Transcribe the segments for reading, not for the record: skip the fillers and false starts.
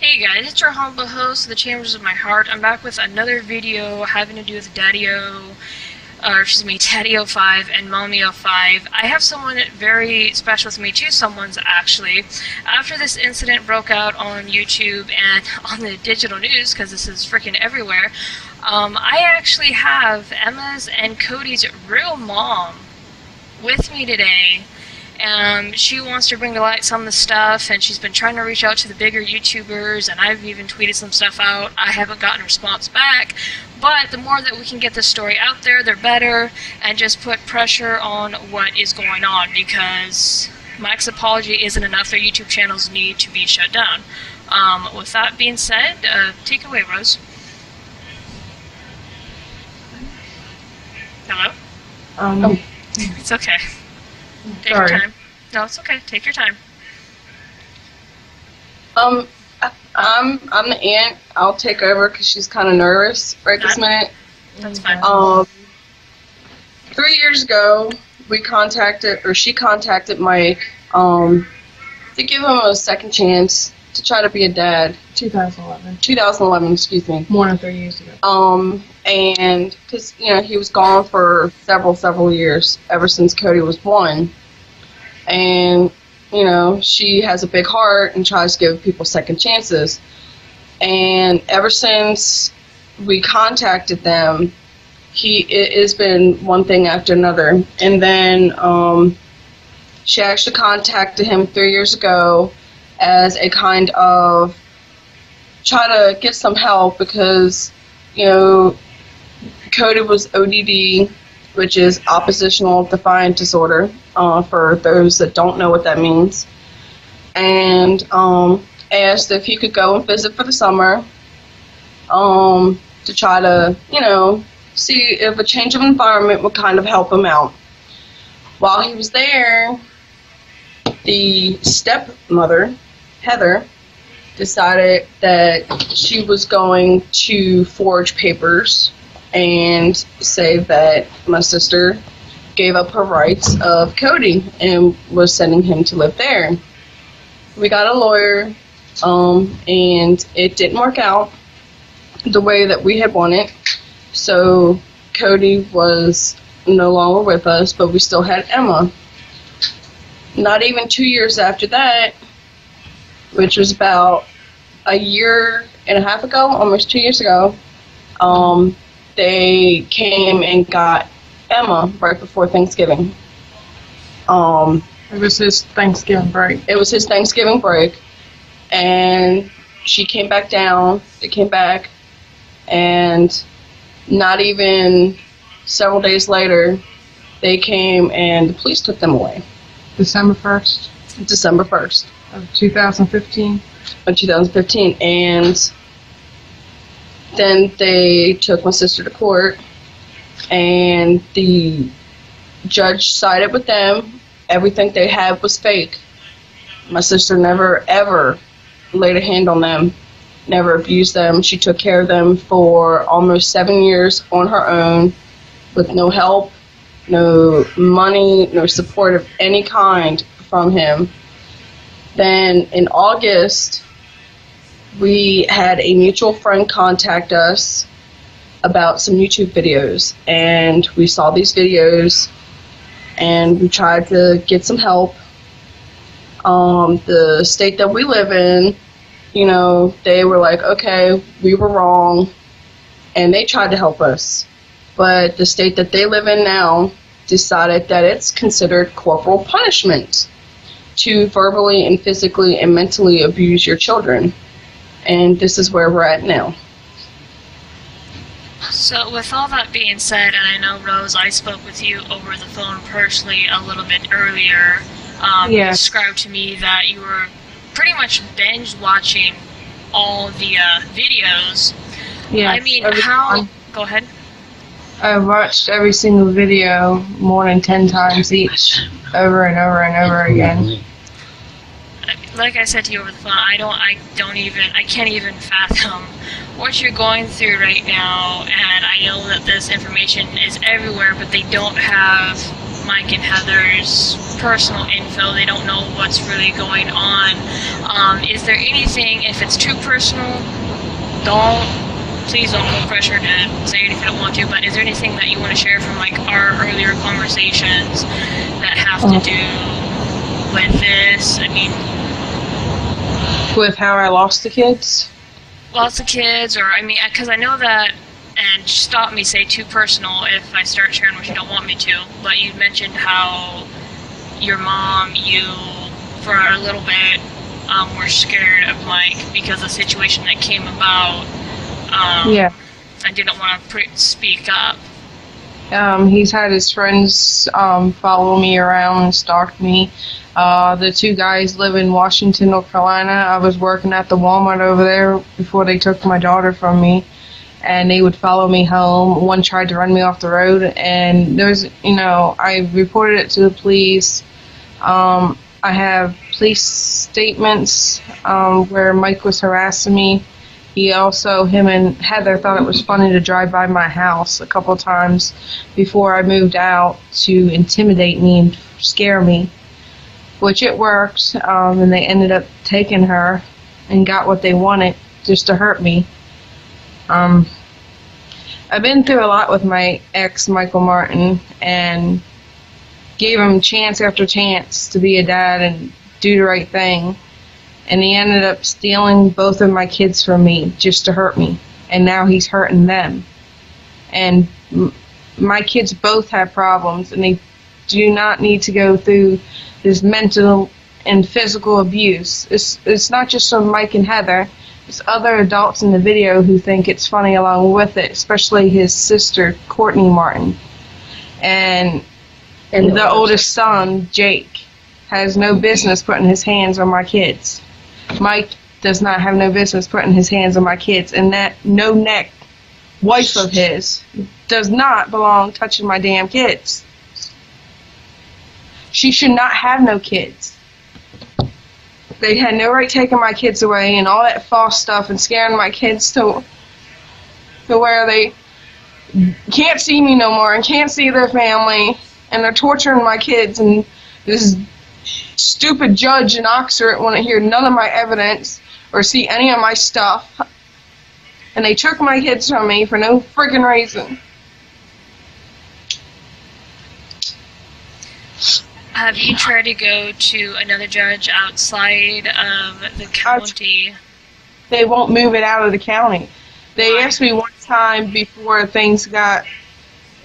Hey guys, it's your humble host of the Chambers of My Heart. I'm back with another video having to do with DaddyOFive and MommyOFive. I have someone very special with me, two someones actually. After this incident broke out on YouTube and on the digital news, because this is freaking everywhere, I actually have Emma's and Cody's real mom with me today. She wants to bring to light some of the stuff, and she's been trying to reach out to the bigger YouTubers, and I've even tweeted some stuff out. I haven't gotten a response back, but the more that we can get this story out there, the better, and just put pressure on what is going on, because Mike's apology isn't enough. Their YouTube channels need to be shut down. With that being said, take it away, Rose. Hello? It's okay. Take your time. No, it's okay. Take your time. I'm the aunt. I'll take over because she's kind of nervous right this minute. That's fine. 3 years ago, she contacted Mike to give him a second chance to try to be a dad. 2011, excuse me. More than 3 years ago. And because he was gone for several years, ever since Cody was 1. And she has a big heart and tries to give people second chances. And ever since we contacted them, it has been one thing after another. And then she actually contacted him 3 years ago as a kind of try to get some help because Cody was ODD, which is oppositional defiant disorder, for those that don't know what that means, and asked if he could go and visit for the summer to try to, see if a change of environment would kind of help him out. While he was there, the stepmother, Heather, decided that she was going to forge papers and say that my sister gave up her rights of Cody and was sending him to live there. We got a lawyer, and it didn't work out the way that we had wanted. So Cody was no longer with us, but we still had Emma. Not even 2 years after that, which was about a year and a half ago, almost 2 years ago, they came and got Emma right before Thanksgiving. It was his Thanksgiving break. It was his Thanksgiving break, and she came back down. They came back, and not even several days later, they came and the police took them away. December 1st? December 1st. Of 2015? Of 2015, and then they took my sister to court, and the judge sided with them. Everything they had was fake. My sister never, ever laid a hand on them, never abused them. She took care of them for almost 7 years on her own with no help, no money, no support of any kind from him. Then in August, we had a mutual friend contact us about some YouTube videos, and we saw these videos, and we tried to get some help. The state that we live in, they were like, okay, we were wrong, and they tried to help us. But the state that they live in now decided that it's considered corporal punishment to verbally and physically and mentally abuse your children. And this is where we're at now. So with all that being said, and I know, Rose, I spoke with you over the phone personally a little bit earlier. You described to me that you were pretty much binge watching all the videos. Yeah. I mean, how... Go ahead. I watched every single video more than 10 times each, over and over and over again. Like I said to you over the phone, I can't even fathom what you're going through right now, and I know that this information is everywhere, but they don't have Mike and Heather's personal info. They don't know what's really going on. Is there anything, if it's too personal, please don't feel pressure to say anything you don't want to, but is there anything that you want to share from like our earlier conversations that have to do with this? I mean, with how I lost the kids? Lots of kids, or I mean, because I know that, and stop me, say too personal if I start sharing what you don't want me to, but you mentioned how your mom, you, for a little bit, were scared of Mike because of the situation that came about. Yeah. I didn't want to speak up. He's had his friends follow me around and stalk me. The two guys live in Washington, North Carolina. I was working at the Walmart over there before they took my daughter from me, and they would follow me home. One tried to run me off the road, and I reported it to the police. I have police statements where Mike was harassing me. Him and Heather thought it was funny to drive by my house a couple times before I moved out to intimidate me and scare me, which it worked, and they ended up taking her and got what they wanted just to hurt me. I've been through a lot with my ex, Michael Martin, and gave him chance after chance to be a dad and do the right thing. And he ended up stealing both of my kids from me just to hurt me. And now he's hurting them. And my kids both have problems, and they do not need to go through this mental and physical abuse. It's not just from Mike and Heather. It's other adults in the video who think it's funny along with it, especially his sister, Courtney Martin. And the oldest son, Jake, has no business putting his hands on my kids. Mike does not have no business putting his hands on my kids, and that no-neck wife of his does not belong touching my damn kids. She should not have no kids. They had no right taking my kids away and all that false stuff and scaring my kids to where they can't see me no more and can't see their family, and they're torturing my kids, and this stupid judge in Oxford want to hear none of my evidence or see any of my stuff, and they took my kids from me for no friggin' reason. Have you tried to go to another judge outside of the county? They won't move it out of the county. They asked me one time before things got...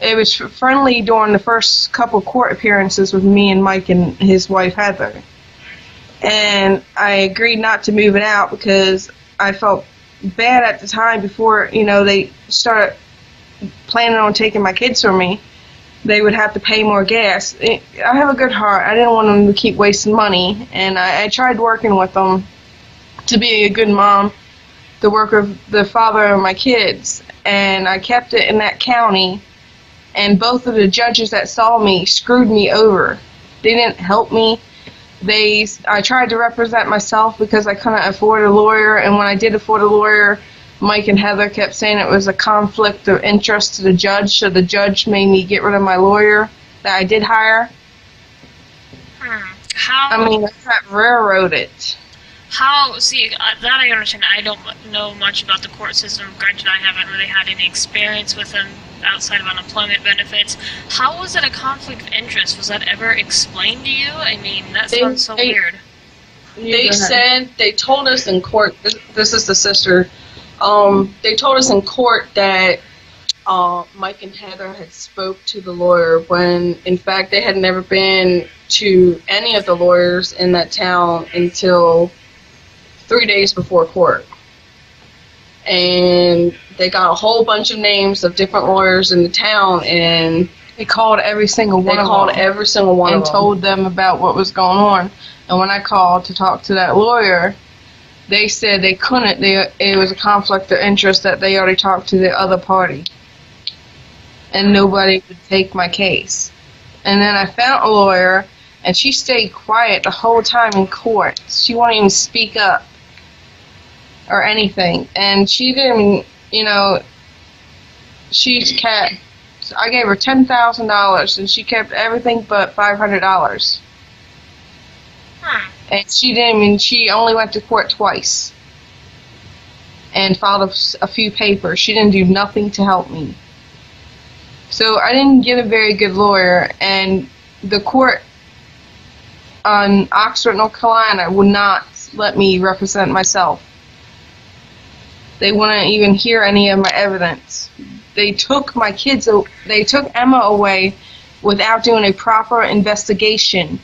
It was friendly during the first couple court appearances with me and Mike and his wife Heather. And I agreed not to move it out because I felt bad at the time before, they started planning on taking my kids from me. They would have to pay more gas. I have a good heart. I didn't want them to keep wasting money. And I tried working with them to be a good mom, to work with the father of my kids. And I kept it in that county. And both of the judges that saw me screwed me over. They didn't help me. I tried to represent myself because I couldn't afford a lawyer, and when I did afford a lawyer, Mike and Heather kept saying it was a conflict of interest to the judge, so the judge made me get rid of my lawyer that I did hire. I got railroaded. That I understand. I don't know much about the court system. Granted, I haven't really had any experience with them outside of unemployment benefits. How was it a conflict of interest? Was that ever explained to you? I mean, that sounds so weird. They told us in court, this is the sister, they told us in court that Mike and Heather had spoke to the lawyer when, in fact, they had never been to any of the lawyers in that town until 3 days before court. And they got a whole bunch of names of different lawyers in the town, and they called every single one of them and told them about what was going on. And when I called to talk to that lawyer, they said they couldn't. It was a conflict of interest that they already talked to the other party, and nobody would take my case. And then I found a lawyer, and she stayed quiet the whole time in court. She wouldn't even speak up or anything. And she didn't, she kept I gave her $10,000, and she kept everything but $500. And she only went to court twice and filed a few papers. She didn't do nothing to help me. So I didn't get a very good lawyer, and the court on Oxford, North Carolina would not let me represent myself. They wouldn't even hear any of my evidence. They took Emma away without doing a proper investigation.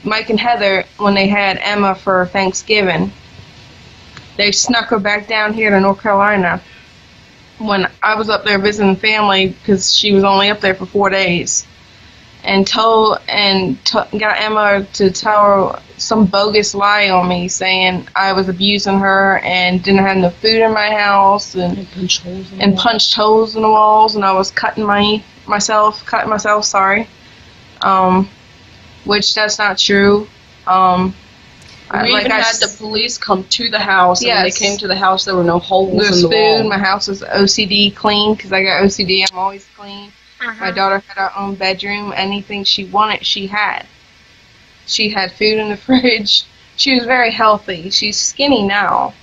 Mike and Heather, when they had Emma for Thanksgiving, they snuck her back down here to North Carolina when I was up there visiting family, because she was only up there for 4 days, and got Emma to tell her some bogus lie on me, saying I was abusing her and didn't have no food in my house, and punched holes in the walls, and I was cutting myself, which that's not true. We even had the police come to the house, and when they came to the house, there were no holes in the wall. My house was OCD clean, because I got OCD, I'm always clean. My daughter had her own bedroom. Anything she wanted, she had. She had food in the fridge. She was very healthy. She's skinny now.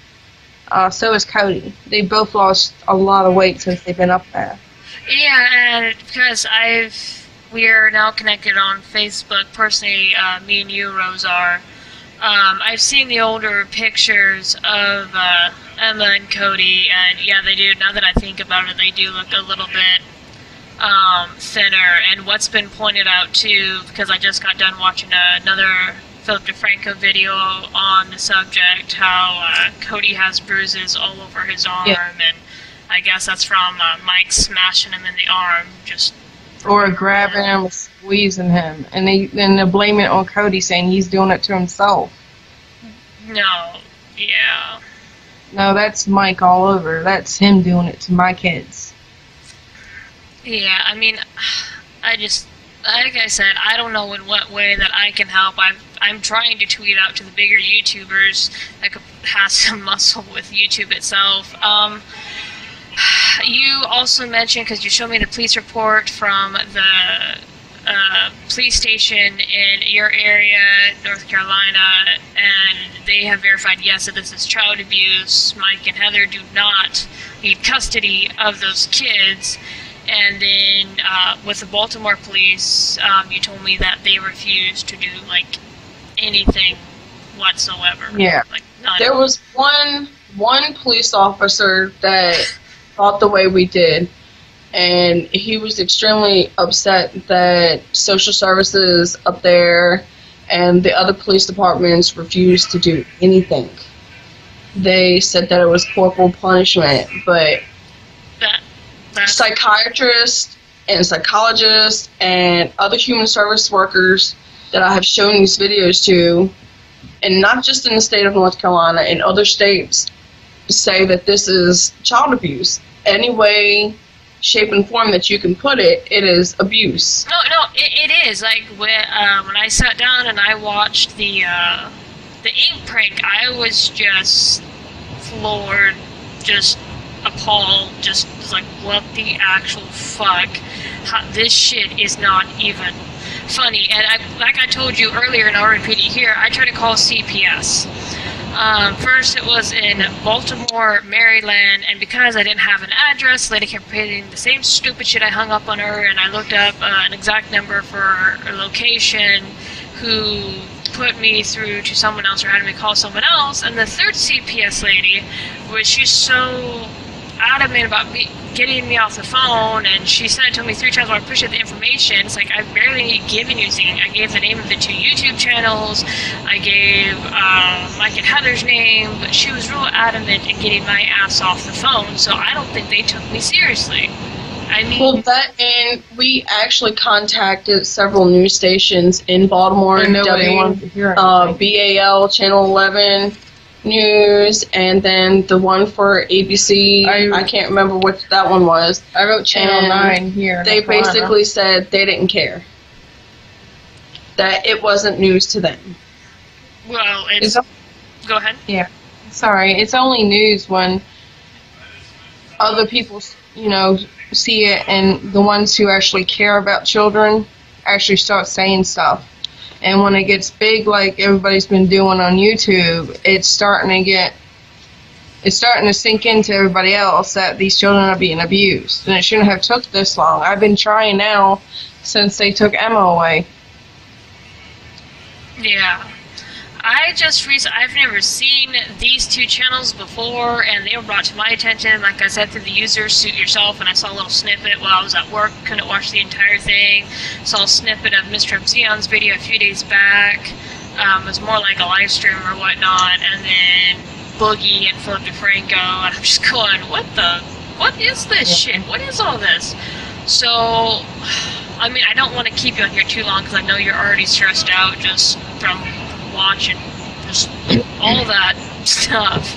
So is Cody. They both lost a lot of weight since they've been up there. Yeah, and because we are now connected on Facebook. Personally, me and you, Rose, are. I've seen the older pictures of Emma and Cody, and yeah, they do. Now that I think about it, they do look a little bit thinner. And what's been pointed out too, because I just got done watching another Philip DeFranco video on the subject, how Cody has bruises all over his arm, and I guess that's from Mike smashing him in the arm, or grabbing him, squeezing him, and they blame it on Cody, saying he's doing it to himself. No, yeah. No, that's Mike all over. That's him doing it to my kids. Yeah, I mean, like I said, I don't know in what way that I can help. I'm trying to tweet out to the bigger YouTubers that has some muscle with YouTube itself. You also mentioned, because you showed me the police report from the police station in your area, North Carolina, and they have verified, yes, that this is child abuse. Mike and Heather do not need custody of those kids. And then with the Baltimore police, you told me that they refused to do, like, anything whatsoever. Yeah. Like, there was one police officer that thought the way we did, and he was extremely upset that social services up there and the other police departments refused to do anything. They said that it was corporal punishment, but psychiatrists and psychologists and other human service workers that I have shown these videos to, and not just in the state of North Carolina, in other states, say that this is child abuse. Any way, shape, and form that you can put it, it is abuse. No, it is. Like, when I sat down and I watched the ink prank, I was just floored, just appalled, just like, what the actual fuck? This shit is not even funny. And like I told you earlier, and I'll repeat it here, I tried to call CPS. First it was in Baltimore, Maryland, and because I didn't have an address, the lady kept repeating the same stupid shit I hung up on her, and I looked up an exact number for a location, who put me through to someone else or had me call someone else. And the third CPS lady she's so adamant about getting me off the phone, and she sent it to me 3 times while I appreciate the information. It's like, I've barely given you anything. I gave the name of the 2 YouTube channels, I gave Mike and Heather's name, but she was real adamant in getting my ass off the phone, so I don't think they took me seriously. I mean, well, and we actually contacted several news stations in Baltimore, BAL, Channel 11 News, and then the one for ABC. I can't remember what that one was. I wrote Channel 9 here. They basically said they didn't care. That it wasn't news to them. Well, go ahead. Yeah. Sorry, it's only news when other people, see it, and the ones who actually care about children actually start saying stuff. And when it gets big, like everybody's been doing on YouTube, it's starting to sink into everybody else that these children are being abused. And it shouldn't have took this long. I've been trying now since they took Emma away. Yeah. I've never seen these two channels before, and they were brought to my attention, like I said, through the user Suit Yourself, and I saw a little snippet while I was at work, couldn't watch the entire thing. Saw a snippet of Mr. Zeon's video a few days back. It was more like a live stream or whatnot, and then Boogie and Philip DeFranco, and I'm just going, what is this shit? What is all this? So, I mean, I don't want to keep you on here too long, because I know you're already stressed out just from watching just all that stuff.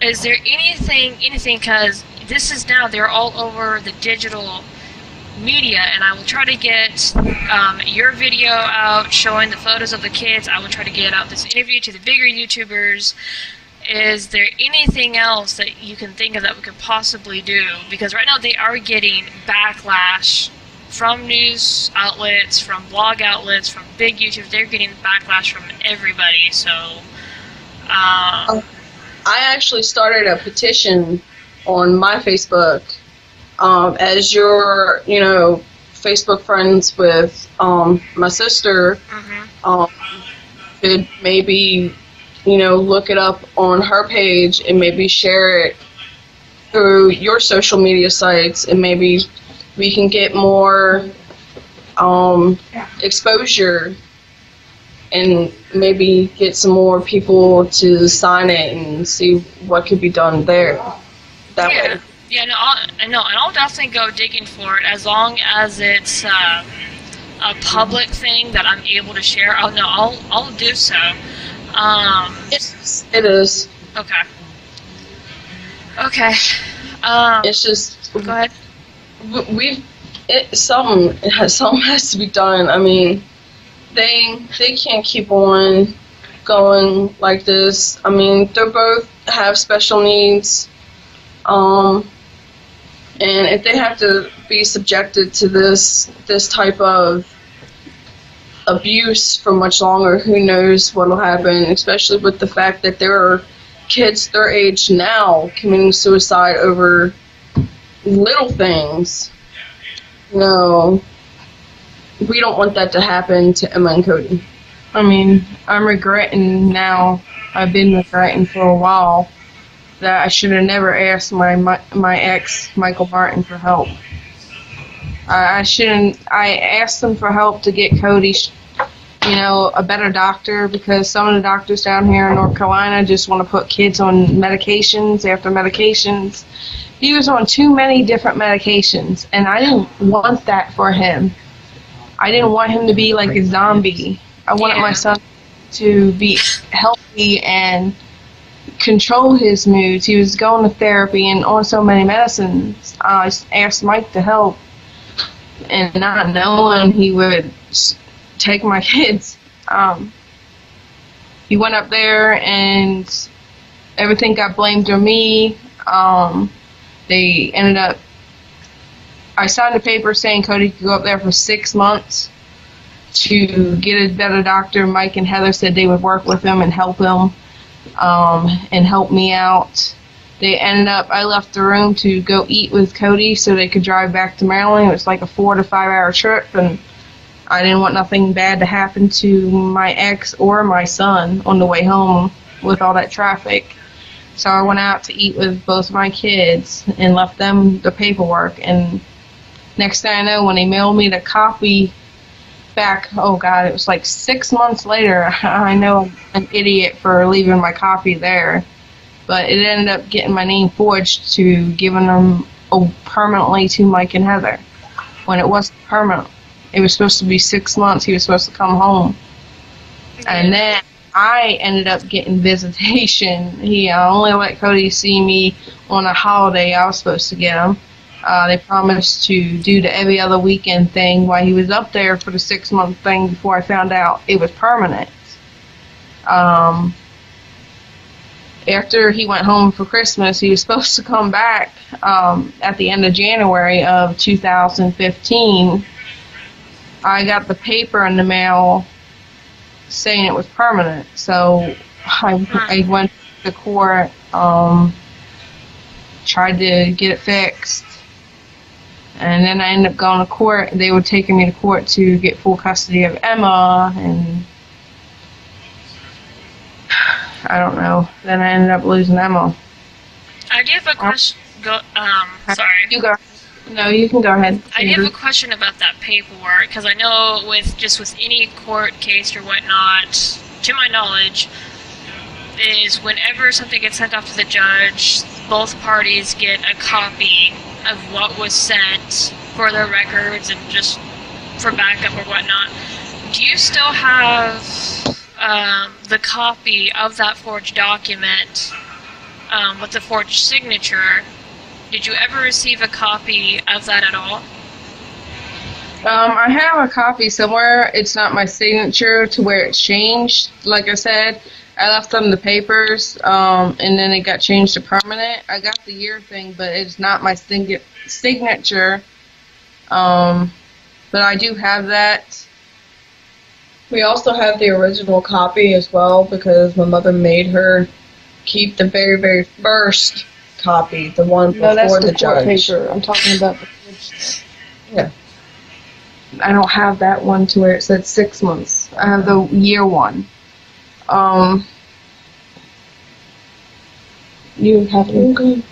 Is there anything, because this is now, they're all over the digital media, and I will try to get your video out showing the photos of the kids. I will try to get out this interview to the bigger YouTubers. Is there anything else that you can think of that we could possibly do? Because right now they are getting backlash from news outlets, from blog outlets, from big YouTube. They're getting backlash from everybody. So, I actually started a petition on my Facebook. As you're, Facebook friends with my sister, could maybe, look it up on her page and maybe share it through your social media sites, and maybe we can get more exposure and maybe get some more people to sign it and see what could be done there that way. Yeah, no, and I'll definitely go digging for it as long as it's a public thing that I'm able to share. I'll do so. It is. Okay. Okay. It's just. Go ahead. Something has to be done. I mean, they can't keep on going like this. I mean, they both have special needs. And if they have to be subjected to this type of abuse for much longer, who knows what will happen, especially with the fact that there are kids their age now committing suicide over little things. No, we don't want that to happen to Emma and Cody. I mean, I'm regretting now, I've been regretting for a while, that I should have never asked my ex, Michael Martin, for help. I asked him for help to get Cody, a better doctor, because some of the doctors down here in North Carolina just want to put kids on medications after medications. He was on too many different medications, and I didn't want that for him. I didn't want him to be like a zombie. I wanted my son to be healthy and control his moods. He was going to therapy and on so many medicines. I asked Mike to help, and not knowing he would take my kids. He went up there and everything got blamed on me. They ended up, I signed a paper saying Cody could go up there for 6 months to get a better doctor. Mike and Heather said they would work with him and help him. And help me out. They ended up, I left the room to go eat with Cody so they could drive back to Maryland. It was like a 4 to 5 hour trip, and I didn't want nothing bad to happen to my ex or my son on the way home with all that traffic. So I went out to eat with both my kids and left them the paperwork. And next thing I know, when they mailed me the copy back, oh God, it was like 6 months later. I know I'm an idiot for leaving my copy there, but it ended up getting my name forged to giving them permanently to Mike and Heather, when it wasn't permanent. It was supposed to be 6 months. He was supposed to come home. And then I ended up getting visitation. He only let Cody see me on a holiday I was supposed to get him. They promised to do the every other weekend thing while he was up there for the 6 month thing before I found out it was permanent. after he went home for Christmas, he was supposed to come back at the end of January of 2015. I got the paper in the mail saying it was permanent, so I went to court, tried to get it fixed, and then I ended up going to court. They were taking me to court to get full custody of Emma, and I don't know. Then I ended up losing Emma. I do have a question. Sorry. You go. No, you can go ahead. I do have a question about that paperwork, because I know with any court case or whatnot, to my knowledge, is whenever something gets sent off to the judge, both parties get a copy of what was sent for their records and just for backup or whatnot. Do you still have the copy of that forged document with the forged signature? Did you ever receive a copy of that at all? I have a copy somewhere. It's not my signature to where it's changed. Like I said, I left them the papers, and then it got changed to permanent. I got the year thing, but it's not my signature. But I do have that. We also have the original copy as well, because my mother made her keep the very, very first copy, the one before the judge. Paper. I'm talking about the yeah. I don't have that one to where it said 6 months. I have the year one. You have it.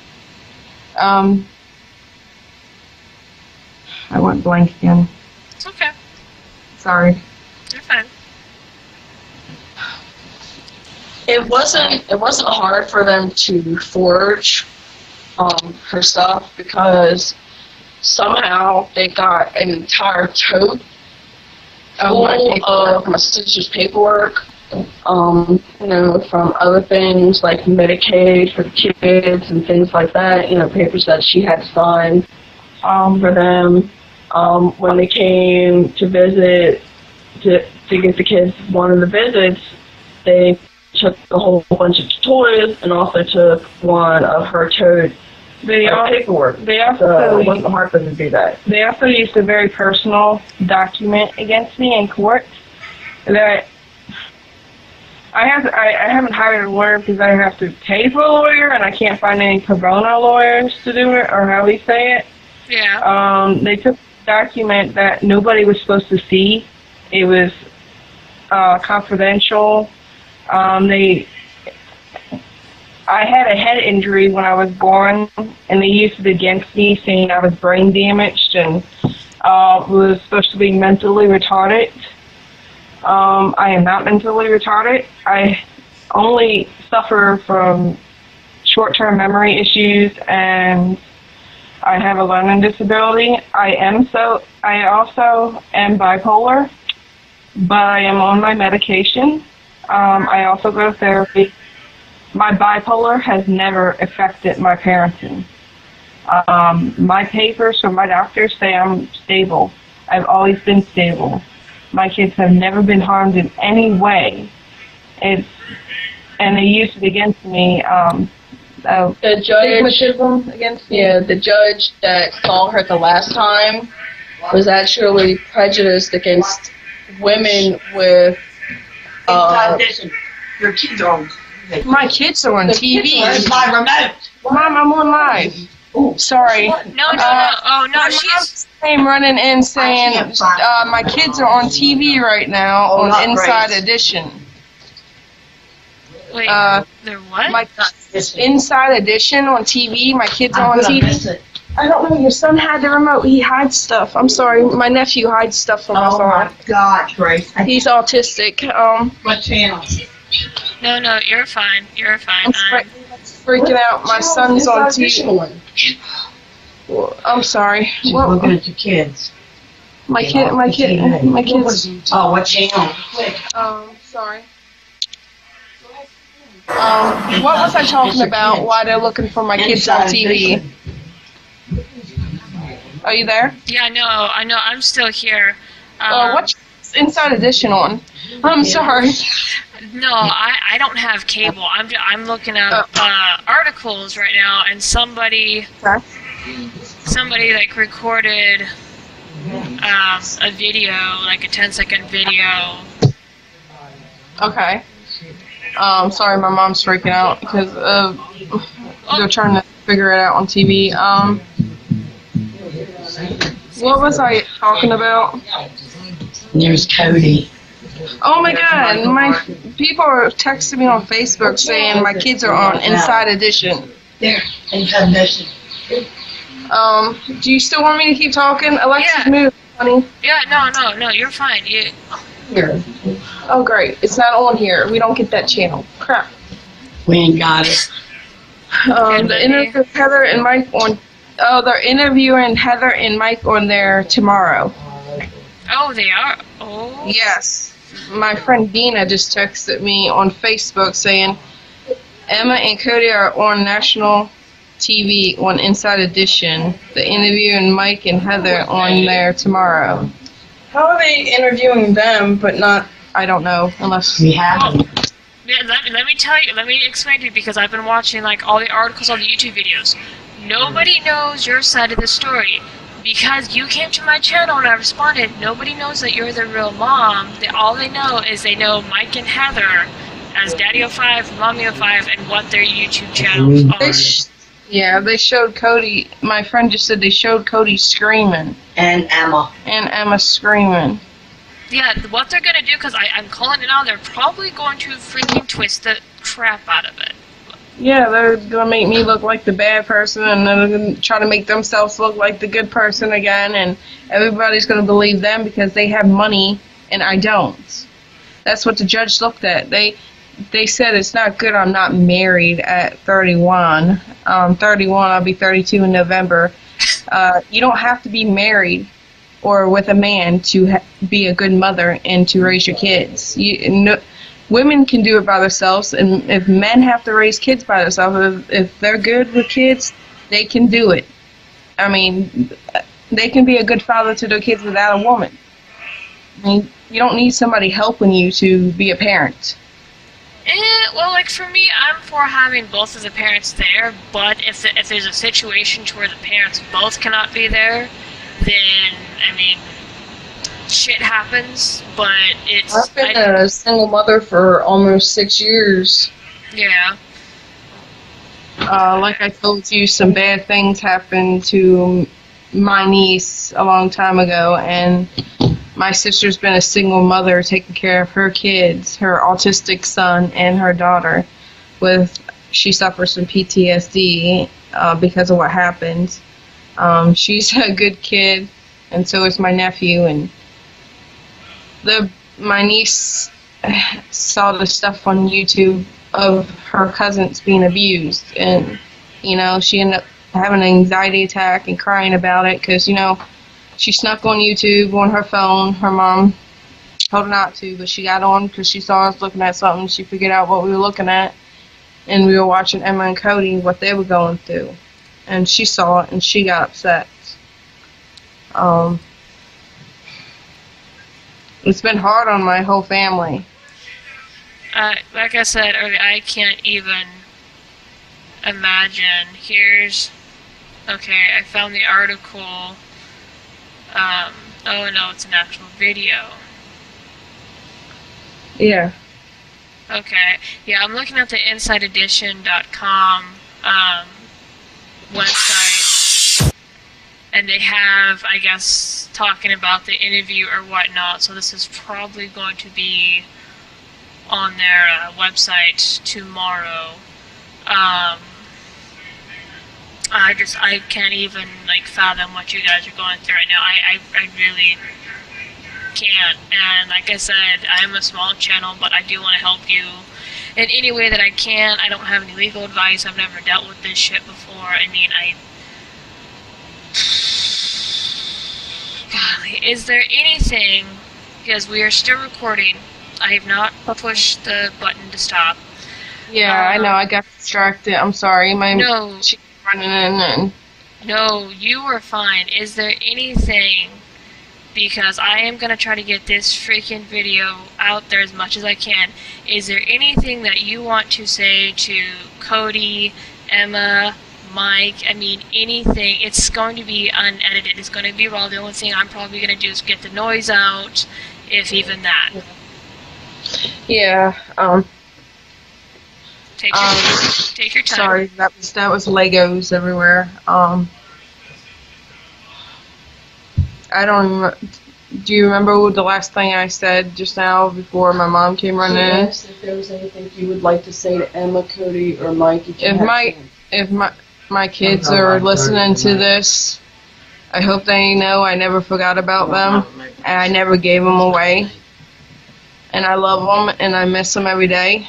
I went blank again. It's okay. Sorry. You're fine. It wasn't hard for them to forge her stuff, because somehow they got an entire tote full of my sister's paperwork, from other things like Medicaid for the kids and things like that, papers that she had signed for them. When they came to visit, to get the kids one of the visits, they took a whole bunch of toys and also took one of her tote paperwork. So it wasn't hard for them to do that. They also used a very personal document against me in court that I haven't hired a lawyer because I have to pay for a lawyer, and I can't find any pro bono lawyers to do it, or how we say it. Yeah. They took a document that nobody was supposed to see. It was confidential. I had a head injury when I was born, and they used it against me, saying I was brain damaged and was supposed to be mentally retarded. I am not mentally retarded. I only suffer from short-term memory issues, and I have a learning disability. I also am bipolar, but I am on my medication. I also go to therapy. My bipolar has never affected my parenting. My papers from my doctors say I'm stable. I've always been stable. My kids have never been harmed in any way. And they used it against me. The judge, against me. Yeah, the judge that saw her the last time was actually prejudiced against women with. Your kids are on. My kids are on TV. Where's my remote? Mom, I'm on live. Ooh. Sorry. No. Oh, no, she's... I'm running in saying my kids are on TV right now on Inside Edition. Wait, they're what? My Inside Edition on TV. My kids are on TV. I don't know. Your son had the remote. He hides stuff. I'm sorry. My nephew hides stuff from my phone. Oh my God, Grace. He's autistic. What channel? No, you're fine. You're fine. I'm freaking out. My son's on TV. I'm sorry. She's looking at your kids. My kids. Oh, what channel? Sorry. What was I talking about? Why they're looking for my kids on TV? Are you there? Yeah, I know. I'm still here. What's Inside Edition on? I'm sorry. No, I don't have cable. I'm looking at articles right now, and somebody like recorded a video, like a 10-second video. Okay. Sorry, my mom's freaking out because they're trying to figure it out on TV. What was I talking about? There's Cody. Oh my God! My people are texting me on Facebook saying my kids are on Inside Edition. There, Inside Edition. Do you still want me to keep talking? Alexis, Yeah. move, honey. Yeah, no, you're fine. Here. Oh great, it's not on here. We don't get that channel. Crap. We ain't got it. The interview with Heather and Mike on. Oh, they're interviewing Heather and Mike on there tomorrow. Oh, they are. Oh. Yes. My friend Dina just texted me on Facebook saying Emma and Cody are on national TV on Inside Edition. The interviewing Mike and Heather on there tomorrow. How are they interviewing them, but not? I don't know, unless We have them. Yeah, let me tell you. Let me explain to you because I've been watching like all the articles on the YouTube videos. Nobody knows your side of the story. Because you came to my channel and I responded, nobody knows that you're the real mom. All they know is they know Mike and Heather as DaddyOFive, MommyOFive, and what their YouTube channels are. They showed Cody. My friend just said they showed Cody screaming. And Emma. And Emma screaming. Yeah, what they're gonna do, because I'm calling it now, they're probably going to freaking twist the crap out of it. Yeah, they're gonna make me look like the bad person, and they're gonna try to make themselves look like the good person again, and everybody's gonna believe them because they have money and I don't. That's what the judge looked at. They said it's not good I'm not married at 31. 31, I'll be 32 in November. You don't have to be married or with a man to be a good mother and to raise your kids. Women can do it by themselves, and if men have to raise kids by themselves, if they're good with kids, they can do it. I mean, they can be a good father to their kids without a woman. I mean, you don't need somebody helping you to be a parent. Well, like for me, I'm for having both of the parents there, but if there's a situation to where the parents both cannot be there, then, I mean, shit happens, but it's... I've been a single mother for almost 6 years. Yeah. Like I told you, some bad things happened to my niece a long time ago, and my sister's been a single mother taking care of her kids, her autistic son and her daughter. She suffers from PTSD because of what happened. She's a good kid, and so is my nephew, and my niece saw the stuff on YouTube of her cousins being abused, and she ended up having an anxiety attack and crying about it because she snuck on YouTube on her phone. Her mom told her not to, but she got on because she saw us looking at something. She figured out what we were looking at, and we were watching Emma and Cody, what they were going through, and she saw it and she got upset. It's been hard on my whole family. Like I said earlier, I can't even imagine. Okay, I found the article. Oh no, it's an actual video. Yeah. Okay, yeah, I'm looking at the InsideEdition.com website. And they have, I guess, talking about the interview or whatnot, so this is probably going to be on their website tomorrow. I can't even, fathom what you guys are going through right now. I really can't. And like I said, I am a small channel, but I do want to help you in any way that I can. I don't have any legal advice. I've never dealt with this shit before. I mean, golly, is there anything, because we are still recording, I have not pushed the button to stop. Yeah, I know, I got distracted. I'm sorry. No. She's running in and... No, you were fine. Is there anything because I am going to try to get this freaking video out there as much as I can. Is there anything that you want to say to Cody, Emma, Mike? I mean, anything. It's going to be unedited. It's going to be raw. The only thing I'm probably going to do is get the noise out, if even that. Yeah. Take your time. Sorry, that was Legos everywhere. I don't even. Do you remember the last thing I said just now before my mom came running in? Yes, if there was anything you would like to say to Emma, Cody, or Mike, if my kids are listening to this, I hope they know I never forgot about them, and I never gave them away, and I love them, and I miss them every day,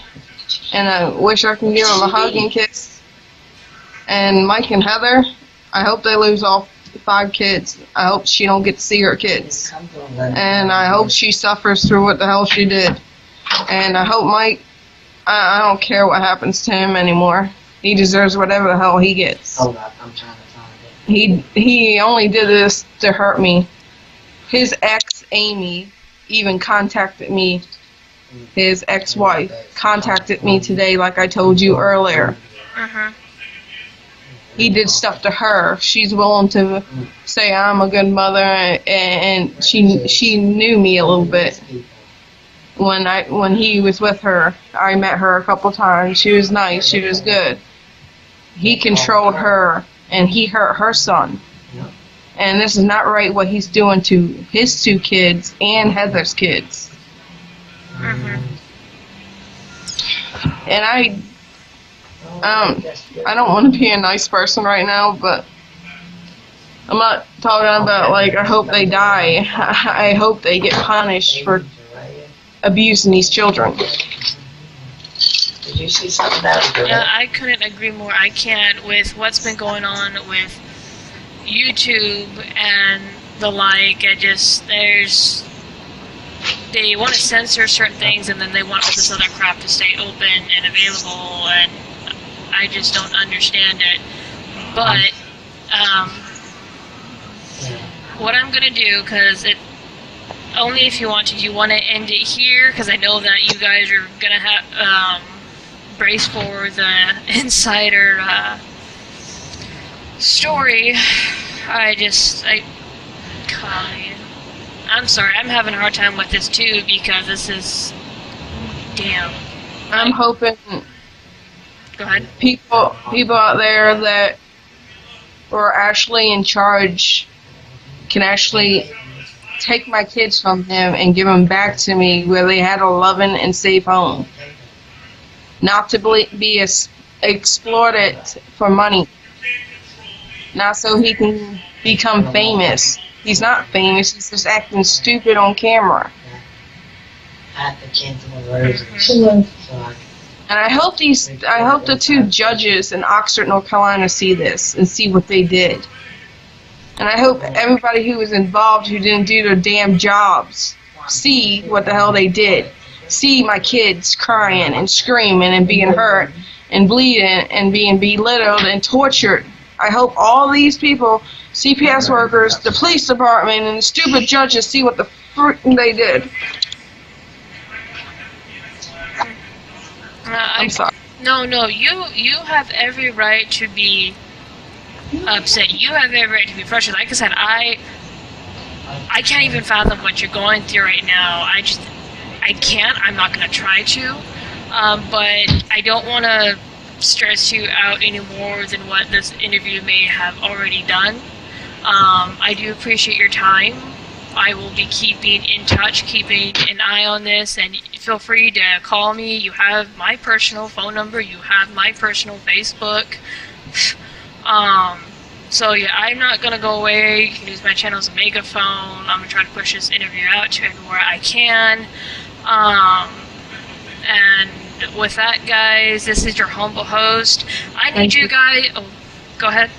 and I wish I can give them a hug and kiss. And Mike and Heather, I hope they lose all 5 kids. I hope she don't get to see her kids, and I hope she suffers through what the hell she did. And I hope Mike, I don't care what happens to him anymore. He deserves whatever the hell he gets. Hold up, I'm trying to find it. He only did this to hurt me. His ex, Amy, even contacted me. His ex-wife contacted me today, like I told you earlier. He did stuff to her. She's willing to say I'm a good mother, and she knew me a little bit. When he was with her, I met her a couple times. She was nice. She was good. He controlled her, and he hurt her son. And this is not right what he's doing to his 2 kids and Heather's kids. And I don't want to be a nice person right now, but I'm not talking about, like, I hope they die. I hope they get punished for abusing these children. Did you see something that was good? Yeah, I couldn't agree more. I can't with what's been going on with YouTube and the like. They want to censor certain things, and then they want all this other crap to stay open and available, and I just don't understand it. But what I'm gonna do, because only if you want to. Do you want to end it here? Because I know that you guys are gonna have brace for the insider story. I'm sorry. I'm having a hard time with this too, because this is damn. I'm hoping. Go ahead. People out there that were actually in charge can actually take my kids from him and give them back to me where they had a loving and safe home. Not to be exploited for money. Not so he can become famous. He's not famous, he's just acting stupid on camera. And I hope the 2 judges in Oxford, North Carolina see this and see what they did. And I hope everybody who was involved who didn't do their damn jobs see what the hell they did. See my kids crying and screaming and being hurt and bleeding and being belittled and tortured. I hope all these people, CPS workers, the police department, and the stupid judges see what the frick they did. I'm sorry. No, you have every right to be upset. You have every right to be frustrated. Like I said, I can't even fathom what you're going through right now. I can't. I'm not going to try to. But I don't want to stress you out any more than what this interview may have already done. I do appreciate your time. I will be keeping in touch, keeping an eye on this, and feel free to call me. You have my personal phone number. You have my personal Facebook. So yeah, I'm not going to go away. You can use my channel as a megaphone. I'm going to try to push this interview out to everywhere I can. And with that, guys, this is your humble host. I need you guys... Oh, go ahead.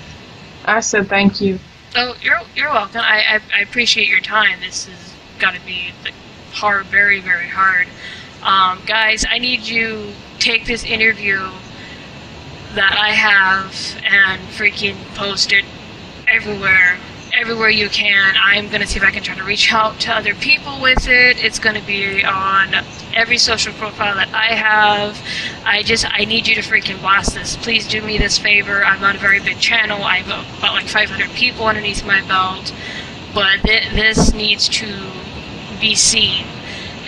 I said thank you. Oh, you're welcome. I appreciate your time. This has got to be hard, very, very hard. Guys, I need you take this interview that I have and freaking post it everywhere everywhere you can. I'm going to see if I can try to reach out to other people with it. It's going to be on every social profile that I have. I need you to freaking blast this. Please do me this favor. I'm not a very big channel. I have about like 500 people underneath my belt. But this needs to be seen.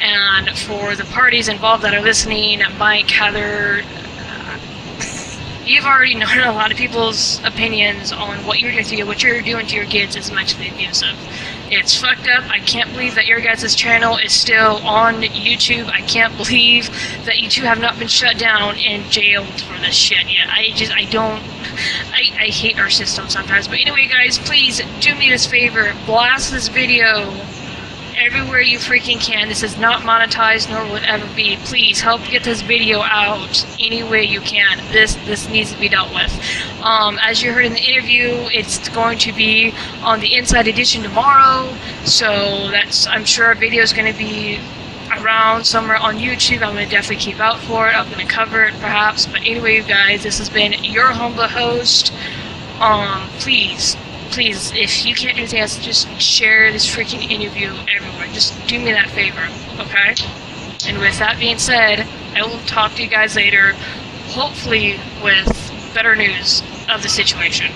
And for the parties involved that are listening, Mike, Heather, you've already known a lot of people's opinions on what you're doing to your kids is mentally abusive. It's fucked up. I can't believe that your guys' channel is still on YouTube. I can't believe that you two have not been shut down and jailed for this shit yet. I hate our system sometimes. But anyway, guys, please do me this favor. Blast this video everywhere you freaking can. This is not monetized, nor will it ever be. Please help get this video out any way you can. This needs to be dealt with. As you heard in the interview, it's going to be on the Inside Edition tomorrow, so I'm sure a video is going to be around somewhere on YouTube. I'm going to definitely keep out for it. I'm going to cover it perhaps. But anyway, you guys, this has been your humble host. Please, if you can't do anything else, just share this freaking interview everywhere. Just do me that favor, okay? And with that being said, I will talk to you guys later, hopefully with better news of the situation.